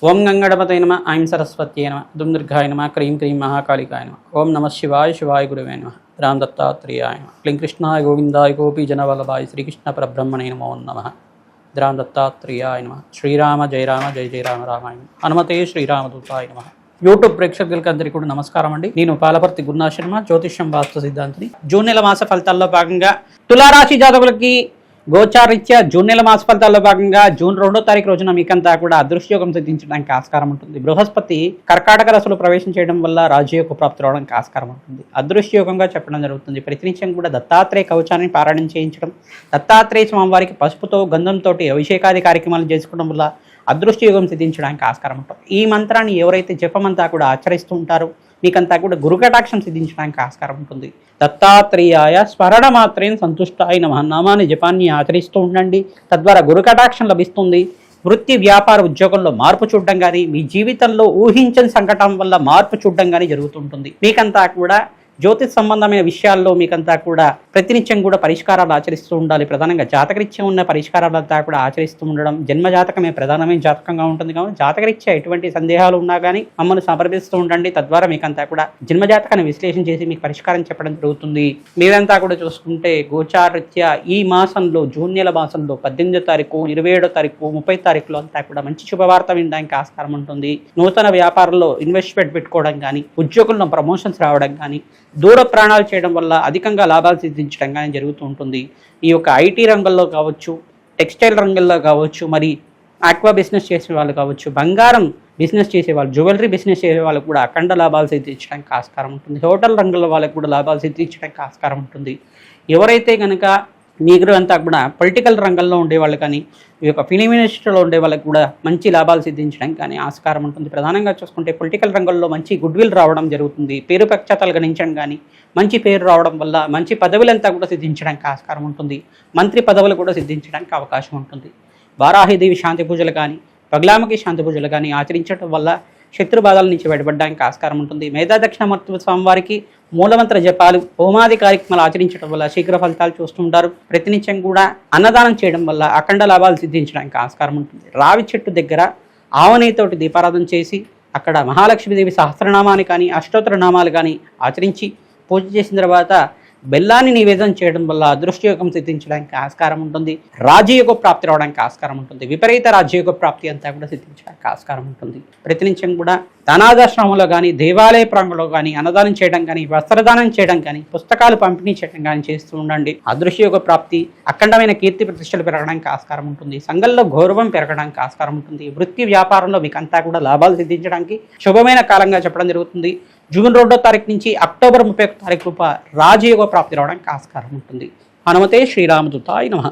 ఓం గంగణపతయ నమ ఐం సరస్వత్యై నమ దుందుర్గాయ నమ క్రీం క్రీం మహాకాళికాయ నమ ఓం నమ శివాయ శివాయ గురువే నమ రామ్ దత్తాత్రేయాయ నమ క్లీం కృష్ణాయ గోవిందాయ గోపీ జనవల్లభాయ శ్రీకృష్ణ పరబ్రహ్మణే నమో నమః రామ్ దత్తాత్రేయాయ నమ శ్రీరామ జయ రామ జయ జయ రామ రామాయ నమ హనుమతే శ్రీరామదూతాయ నమ. యూట్యూబ్ ప్రేక్షకులకి అందరికీ కూడా నమస్కారం అండి. నేను పాలపర్తి గురునాథ్ శర్మ, జ్యోతిష్యం వాస్తు సిద్ధాంతిని. జూన్ నెల మాస ఫలితాల్లో భాగంగా తులారాశి జాతకులకి గోచారీత్యా జూన్ నెల మాస ఫలితాల్లో భాగంగా జూన్ 2వ తారీఖు రోజున మీకంతా కూడా అదృష్టయోగం సిద్ధించడానికి ఆస్కారం ఉంటుంది. బృహస్పతి కర్కాటక రాశిలో ప్రవేశం చేయడం వల్ల రాజయోగ ప్రాప్తి రావడానికి ఆస్కారం ఉంటుంది. అదృష్టయోగంగా చెప్పడం జరుగుతుంది. ప్రతినిత్యం కూడా దత్తాత్రేయ కవచాన్ని పారాయణం చేయించడం, దత్తాత్రేయ స్వామివారికి పసుపుతో గంధంతో అభిషేకాది కార్యక్రమాలు చేసుకోవడం వల్ల అదృష్టయోగం సిద్ధించడానికి ఆస్కారం ఉంటుంది. ఈ మంత్రాన్ని ఎవరైతే జపమంతా కూడా ఆచరిస్తూ ఉంటారో మీకంతా కూడా గురుకటాక్షం సిద్ధించడానికి ఆస్కారం ఉంటుంది. దత్తాత్రేయాయ స్మరణ మాత్రేన సంతుష్టాయ నమః నామాన్ని జపాన్ని ఆచరిస్తూ ఉండండి. తద్వారా గురుకటాక్షం లభిస్తుంది. వృత్తి వ్యాపార ఉద్యోగంలో మార్పు చూడడం కానీ, మీ జీవితంలో ఊహించని సంఘటన వల్ల మార్పు చూడడం కానీ జరుగుతుంటుంది. మీకంతా కూడా జ్యోతిష్ సంబంధమైన విషయాల్లో మీకంతా కూడా ప్రతినిత్యం కూడా పరిష్కారాలు ఆచరిస్తూ ఉండాలి. ప్రధానంగా జాతకరీత్యా ఉన్న పరిష్కారాలంతా కూడా ఆచరిస్తూ ఉండడం, జన్మ జాతకమే ప్రధానమైన జాతకంగా ఉంటుంది. కాబట్టి జాతకరీత్యా ఎటువంటి సందేహాలు ఉన్నా కానీ మమ్మల్ని సంప్రదిస్తూ ఉండండి. తద్వారా మీకంతా కూడా జన్మ జాతకాన్ని విశ్లేషణ చేసి మీకు పరిష్కారం చెప్పడం జరుగుతుంది. మీరంతా కూడా చూసుకుంటే గోచారీత్యా ఈ మాసంలో జూన్ నెల మాసంలో 18వ తారీఖు, 27వ తారీఖు, 30వ తారీఖులో అంతా కూడా మంచి శుభవార్త వినడానికి ఆస్కారం ఉంటుంది. నూతన వ్యాపారంలో ఇన్వెస్ట్మెంట్ పెట్టుకోవడం కానీ, ఉద్యోగుల్లో ప్రమోషన్స్ రావడం కానీ, దూర ప్రయాణాలు చేయడం వల్ల అధికంగా లాభాలు సిద్ధించడం కానీ జరుగుతూ ఉంటుంది. ఈ యొక్క ఐటీ రంగంలో కావచ్చు, టెక్స్టైల్ రంగంలో కావచ్చు, మరి ఆక్వా బిజినెస్ చేసే వాళ్ళు కావచ్చు, బంగారం బిజినెస్ చేసేవాళ్ళు, జ్యువెలరీ బిజినెస్ చేసే వాళ్ళకు కూడా అఖండ లాభాలు సిద్ధించడానికి ఆస్కారం ఉంటుంది. హోటల్ రంగంలో వాళ్ళకు కూడా లాభాలు సిద్ధించడానికి ఆస్కారం ఉంటుంది. ఎవరైతే కనుక మీరు అంతా కూడా పొలిటికల్ రంగంలో ఉండేవాళ్ళు కానీ, ఈ యొక్క ఫిలిం ఇండస్ట్రీలో ఉండే వాళ్ళకి కూడా మంచి లాభాలు సిద్ధించడానికి కానీ ఆస్కారం ఉంటుంది. ప్రధానంగా చూసుకుంటే పొలిటికల్ రంగంలో మంచి గుడ్విల్ రావడం జరుగుతుంది. పేరు ప్రఖ్యాతలు గణించడం కానీ, మంచి పేరు రావడం వల్ల మంచి పదవులంతా కూడా సిద్ధించడానికి ఆస్కారం ఉంటుంది. మంత్రి పదవులు కూడా సిద్ధించడానికి అవకాశం ఉంటుంది. వారాహిదేవి శాంతి పూజలు కానీ, పగలామకి శాంతి పూజలు కానీ ఆచరించడం వల్ల శత్రు బాధల నుంచి బయటపడడానికి ఆస్కారం ఉంటుంది. మేధా దక్షిణామూర్తి స్వామివారికి మూలమంత్ర జపాలు, హోమాది కార్యక్రమాలు ఆచరించడం వల్ల శీఘ్ర ఫలితాలు చూస్తుంటారు. ప్రతినిత్యం కూడా అన్నదానం చేయడం వల్ల అఖండ లాభాలు సిద్ధించడానికి ఆస్కారం ఉంటుంది. రావి చెట్టు దగ్గర ఆవనేతోటి దీపారాధన చేసి అక్కడ మహాలక్ష్మీదేవి సహస్రనామాన్ని కానీ, అష్టోత్తర నామాలు కానీ ఆచరించి పూజ చేసిన తర్వాత బెల్లాన్ని నివేదన చేయడం వల్ల అదృష్టయోగం సిద్ధించడానికి ఆస్కారం ఉంటుంది. రాజయోగ ప్రాప్తి రావడానికి ఆస్కారం ఉంటుంది. విపరీత రాజయోగ ప్రాప్తి అంతా కూడా సిద్ధించడానికి ఆస్కారం ఉంటుంది. ప్రతినిత్యం కూడా అనాథాశ్రమంలో కానీ, దేవాలయ ప్రాంగంలో కానీ అన్నదానం చేయడం కానీ, వస్త్రదానం చేయడం కానీ, పుస్తకాలు పంపిణీ చేయడం కానీ చేస్తూ ఉండండి. అదృష్టయోగ ప్రాప్తి, అఖండమైన కీర్తి ప్రతిష్టలు పెరగడానికి ఆస్కారం ఉంటుంది. సంఘంలో గౌరవం పెరగడానికి ఆస్కారం ఉంటుంది. వృత్తి వ్యాపారంలో మీకు అంతా కూడా లాభాలు సిద్ధించడానికి శుభమైన కాలంగా చెప్పడం జరుగుతుంది. జూన్ 2వ తారీఖు నుంచి అక్టోబర్ 31వ తారీఖు రాజయోగ ప్రాప్తి రావడానికి ఆస్కారం ఉంటుంది. హనుమతే శ్రీరామదూతాయ నమః.